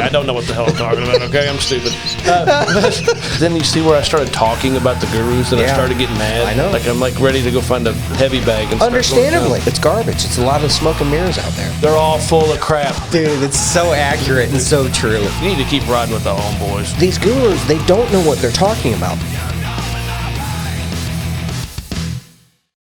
I don't know what the hell I'm talking about, okay? I'm stupid. Then you see where I started talking about the gurus and I started getting mad. I know. Like, I'm like ready to go find a heavy bag and Understandably. It's garbage. It's a lot of smoke and mirrors out there. They're all full of crap. Dude, it's so accurate and so true. You need to keep riding with the homeboys. These gurus, they don't know what they're talking about.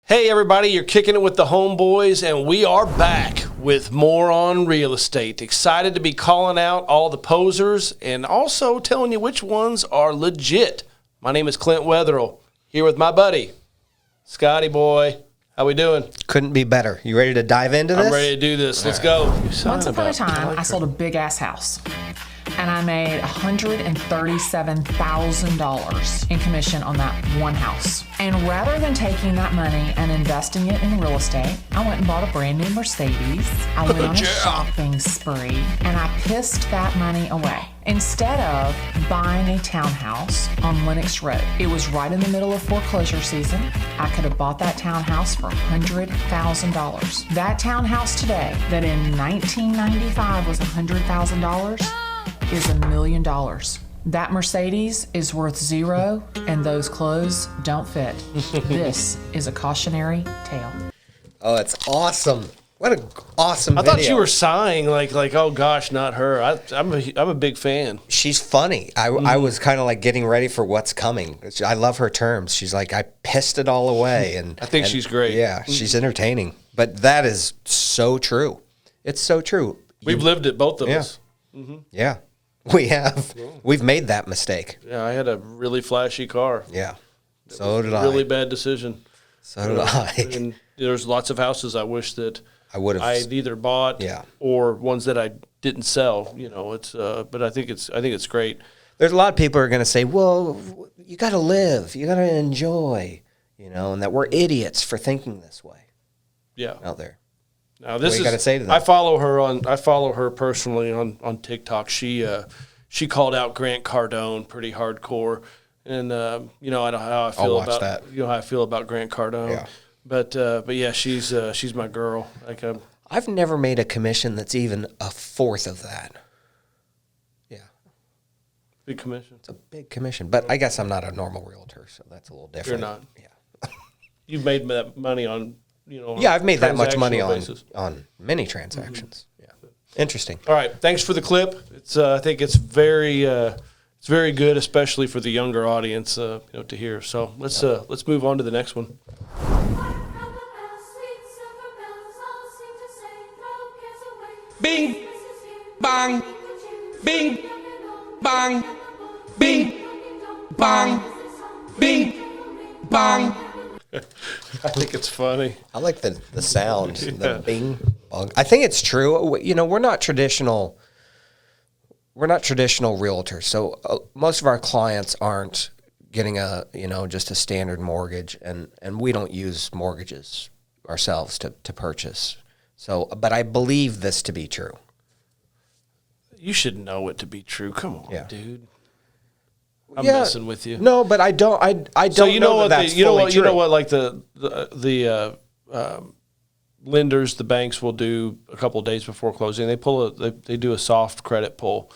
Hey everybody, you're kicking it with the homeboys, and we are back with more on real estate. Excited to be calling out all the posers and also telling you which ones are legit. My name is Clint Wetherill, here with my buddy, Scotty boy. How we doing? Couldn't be better. You ready to dive into this? I'm ready to do this. Let's go. Once upon a time, I sold a big ass house. And I made $137,000 in commission on that one house. And rather than taking that money and investing it in real estate, I went and bought a brand new Mercedes. I went on a shopping spree, and I pissed that money away. Instead of buying a townhouse on Lenox Road, it was right in the middle of foreclosure season. I could have bought that townhouse for $100,000. That townhouse today, that in 1995 was $100,000, is $1 million. That Mercedes is worth $0, and those clothes don't fit. This is a cautionary tale. Oh, it's awesome. What an awesome video. I thought you were sighing like oh gosh, not her. I'm a big fan. She's funny. I was kind of like getting ready for what's coming. I love her terms. She's like, I pissed it all away. And I think she's great. Yeah, she's entertaining. But that is so true. It's so true. We've lived it, both of us. Mm-hmm. Yeah. We have. We've made that mistake. Yeah, I had a really flashy car. Yeah. So did I. Really bad decision. So did I. And there's lots of houses I wish that I would have. I'd either bought or ones that I didn't sell. You know, it's but I think it's great. There's a lot of people who are going to say, well, you got to live, you got to enjoy, you know, and that we're idiots for thinking this way. Yeah. Out there. Now this what you got to say to them? I follow her personally on TikTok. She called out Grant Cardone pretty hardcore, and you know how I feel about that. You know how I feel about Grant Cardone. Yeah. But yeah, she's my girl. Like I've never made a commission that's even a fourth of that. Yeah. Big commission. It's a big commission, but I guess I'm not a normal realtor, so that's a little different. You're not. Yeah. You've made that money on. You know, yeah, I've made that much money basis. on many transactions. Mm-hmm. Yeah, interesting. All right, thanks for the clip. It's I think it's very good, especially for the younger audience, you know, to hear. So let's move on to the next one. Bing, bang, bing, bang, bing, bang, bing, bang. I think it's funny. I like the sound, the bing bong. I think it's true. You know, we're not traditional realtors. So most of our clients aren't getting just a standard mortgage, and we don't use mortgages ourselves to purchase. So, but I believe this to be true. You should know it to be true. Come on, dude. I'm yeah, messing with you. No, but I don't. I don't. So you know what? That's you know what? true. You know what? Like the lenders, the banks will do a couple of days before closing. They do a soft credit pull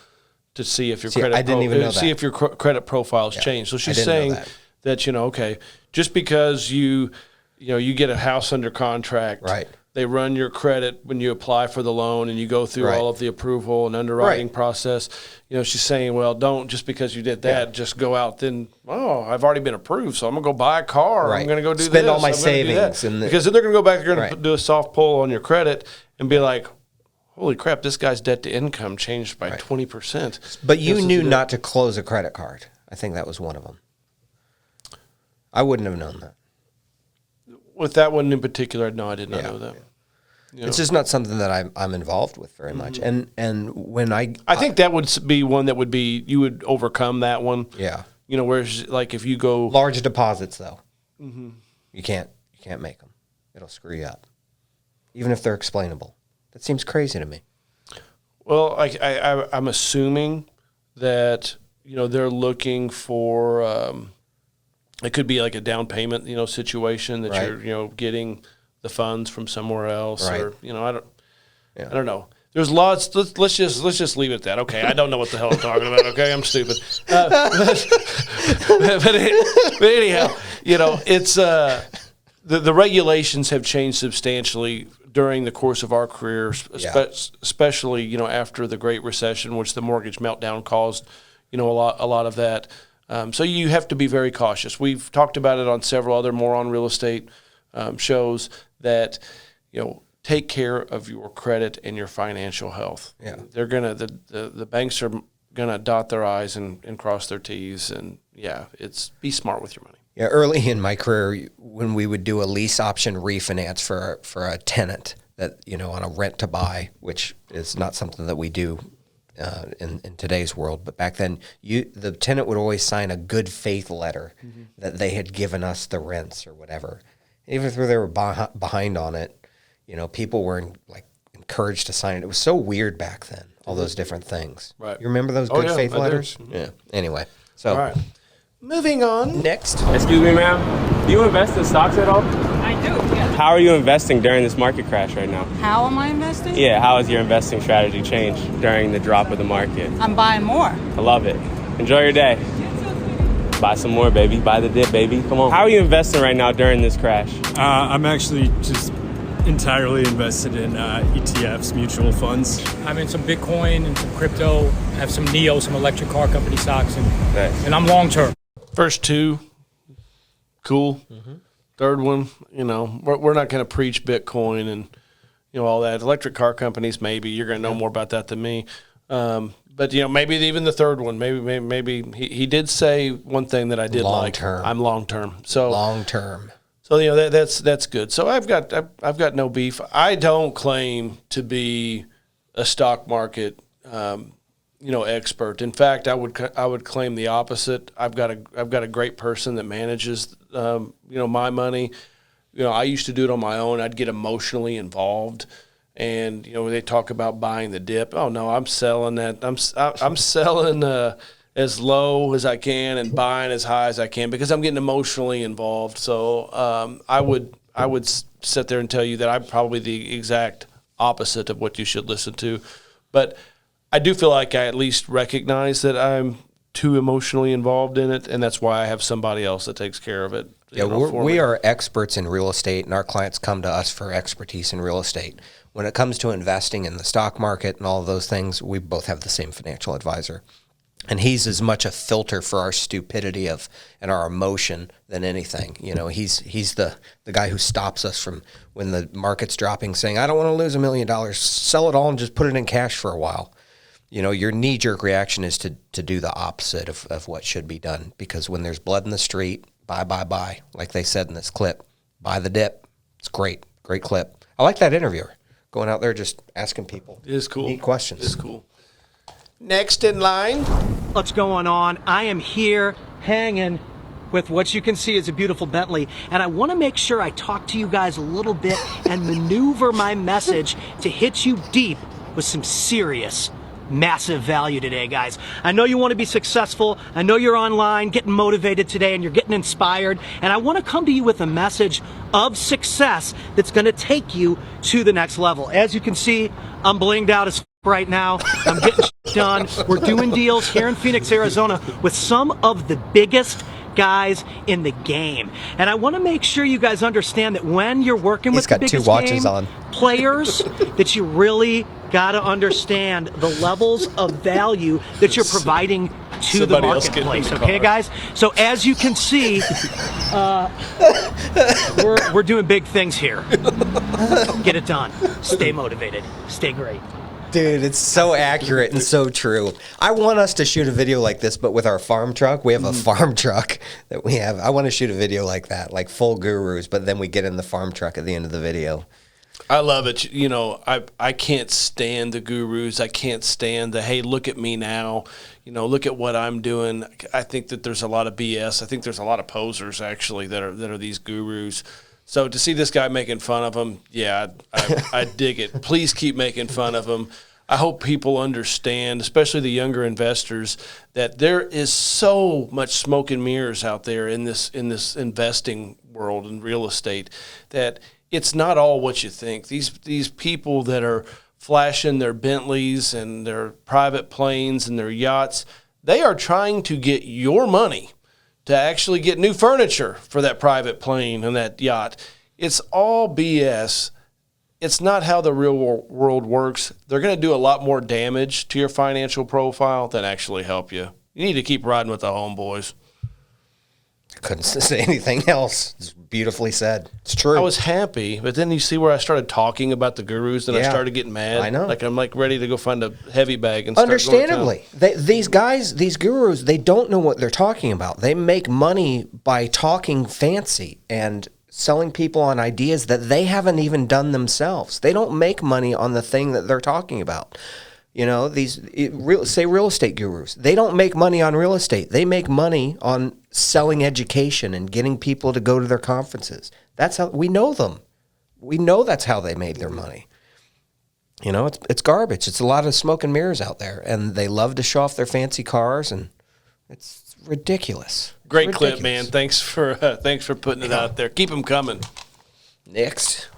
to see if your credit. I didn't even know see if your credit profile's changed. So she's saying that okay, just because you get a house under contract, right? They run your credit when you apply for the loan and you go through all of the approval and underwriting process. You know, she's saying, well, don't just because you did that, just go out then, I've already been approved, so I'm going to go buy a car. Right. I'm going to go do Spend this. all my savings. Because then they're going to go back, they're going to do a soft pull on your credit and be like, holy crap, this guy's debt to income changed by 20%. But you knew not to close a credit card. I think that was one of them. I wouldn't have known that. With that one in particular, no, I did not know that. Yeah. It's just not something that I'm involved with very much. And when I think that would be one that would be, you would overcome that one. Yeah. You know, whereas like if you go large deposits though, you can't make them. It'll screw you up, even if they're explainable. That seems crazy to me. Well, I'm assuming that they're looking for it could be like a down payment situation that you're getting the funds from somewhere else, or I don't know. There's lots. Let's just leave it at that. Okay, I don't know what the hell I'm talking about. Okay, I'm stupid. But anyhow, it's the regulations have changed substantially during the course of our career, especially after the Great Recession, which the mortgage meltdown caused. A lot of that. So you have to be very cautious. We've talked about it on several other More on Real Estate shows that take care of your credit and your financial health. Yeah. They're gonna the banks are gonna dot their I's and cross their T's, and it's be smart with your money. Yeah, early in my career, when we would do a lease option refinance for a tenant that on a rent to buy, which is not something that we do in today's world, but back then, the tenant would always sign a good faith letter that they had given us the rents or whatever, even if they were behind on it. People were encouraged to sign it. It was so weird back then, all those different things. Right. You remember those good faith I do. letters? Yeah. Anyway, so All right. Moving on. Next. Excuse me, ma'am. Do you invest in stocks at all? I do, yes. How are you investing during this market crash right now? How am I investing? Yeah, how has your investing strategy changed during the drop of the market? I'm buying more. I love it. Enjoy your day. Buy some more, baby. Buy the dip, baby. Come on. How are you investing right now during this crash? I'm actually just entirely invested in ETFs, mutual funds. I'm in some Bitcoin and some crypto. I have some NEO, some electric car company stocks, Nice. and I'm long term. First two, cool. Third one, we're not going to preach Bitcoin and all that. Electric car companies, maybe you're going to know more about that than me. But maybe even the third one, maybe he did say one thing that I did Long like. term. I'm long term. So Long term. So that's good. So I've got no beef. I don't claim to be a stock market expert. In fact, I would claim the opposite. I've got a great person that manages my money. I used to do it on my own. I'd get emotionally involved, and when they talk about buying the dip, oh no, I'm selling that. I'm selling as low as I can and buying as high as I can because I'm getting emotionally involved. So I would sit there and tell you that I'm probably the exact opposite of what you should listen to, but I do feel like I at least recognize that I'm too emotionally involved in it, and that's why I have somebody else that takes care of it. Yeah, we are experts in real estate, and our clients come to us for expertise in real estate. When it comes to investing in the stock market and all of those things, we both have the same financial advisor. And he's as much a filter for our stupidity and our emotion than anything. He's the guy who stops us from when the market's dropping, saying, I don't want to lose $1 million. Sell it all and just put it in cash for a while. Your knee-jerk reaction is to do the opposite of what should be done, because when there's blood in the street, buy, like they said in this clip, buy the dip. It's great clip. I like that interviewer going out there just asking people. It is cool. Neat questions. It's cool. Next in line. What's going on? I am here hanging with what you can see is a beautiful Bentley, and I want to make sure I talk to you guys a little bit and maneuver my message to hit you deep with some serious, massive value today, guys. I know you want to be successful. I know you're online getting motivated today and you're getting inspired, and I want to come to you with a message of success that's going to take you to the next level. As you can see, I'm blinged out as right now. I'm getting done. We're doing deals here in Phoenix, Arizona with some of the biggest guys in the game. And I want to make sure you guys understand that when you're working with the biggest players, that you really got to understand the levels of value that you're providing to the marketplace. Okay, guys? So as you can see, we're doing big things here. Get it done. Stay motivated. Stay great. Dude, it's so accurate and so true. I want us to shoot a video like this, but with our farm truck. We have a farm truck that we have. I want to shoot a video like that, like full gurus, but then we get in the farm truck at the end of the video. I love it. I can't stand the gurus. I can't stand the, hey, look at me now. Look at what I'm doing. I think that there's a lot of BS. I think there's a lot of posers, actually, that are these gurus. So to see this guy making fun of him, yeah, I dig it. Please keep making fun of him. I hope people understand, especially the younger investors, that there is so much smoke and mirrors out there in this investing world in real estate that it's not all what you think. These people that are flashing their Bentleys and their private planes and their yachts. They are trying to get your money to actually get new furniture for that private plane and that yacht. It's all BS. It's not how the real world works. They're going to do a lot more damage to your financial profile than actually help you. You need to keep riding with the Homeboys. I couldn't say anything else. It's beautifully said. It's true. I was happy, but then you see where I started talking about the gurus, and I Yeah. started getting mad. I know. Like I'm like ready to go find a heavy bag and start going to town. Understandably, these guys, these gurus, they don't know what they're talking about. They make money by talking fancy and selling people on ideas that they haven't even done themselves. They don't make money on the thing that they're talking about. You know, real estate gurus. They don't make money on real estate. They make money on selling education and getting people to go to their conferences. That's how we know them. We know that's how they made their money. You know, it's garbage. It's a lot of smoke and mirrors out there, and they love to show off their fancy cars, and it's ridiculous. Great clip, man. Thanks for putting it out there. Keep them coming. Next.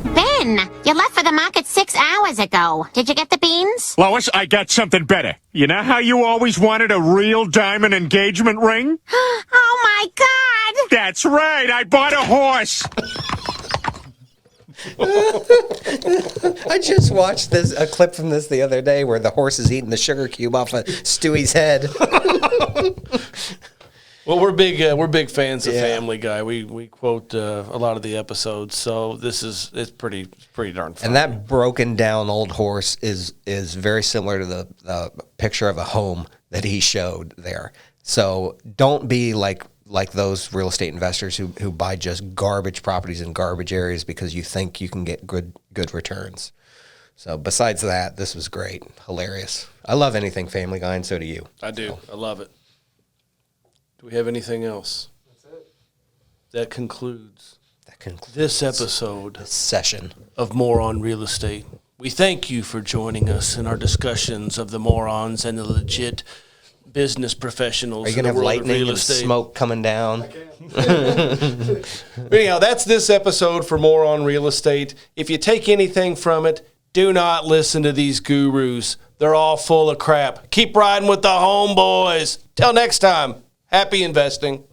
Ben, you left for the market 6 hours ago. Did you get the beans? Lois, I got something better. You know how you always wanted a real diamond engagement ring? Oh my God! That's right, I bought a horse. I just watched a clip from this the other day where the horse is eating the sugar cube off of Stewie's head. Well, we're big fans of Family Guy. We quote a lot of the episodes, so it's pretty darn funny. And that broken down old horse is very similar to the picture of a home that he showed there. So don't be like those real estate investors who buy just garbage properties in garbage areas because you think you can get good returns. So besides that, this was great, hilarious. I love anything Family Guy, and so do you. I do. I love it. Do we have anything else? That's it. That concludes this episode, this session of More on Real Estate. We thank you for joining us in our discussions of the morons and the legit business professionals. Are you going to have lightning and smoke coming down? Anyhow, that's this episode for More on Real Estate. If you take anything from it, do not listen to these gurus. They're all full of crap. Keep riding with the Homeboys. Till next time. Happy investing.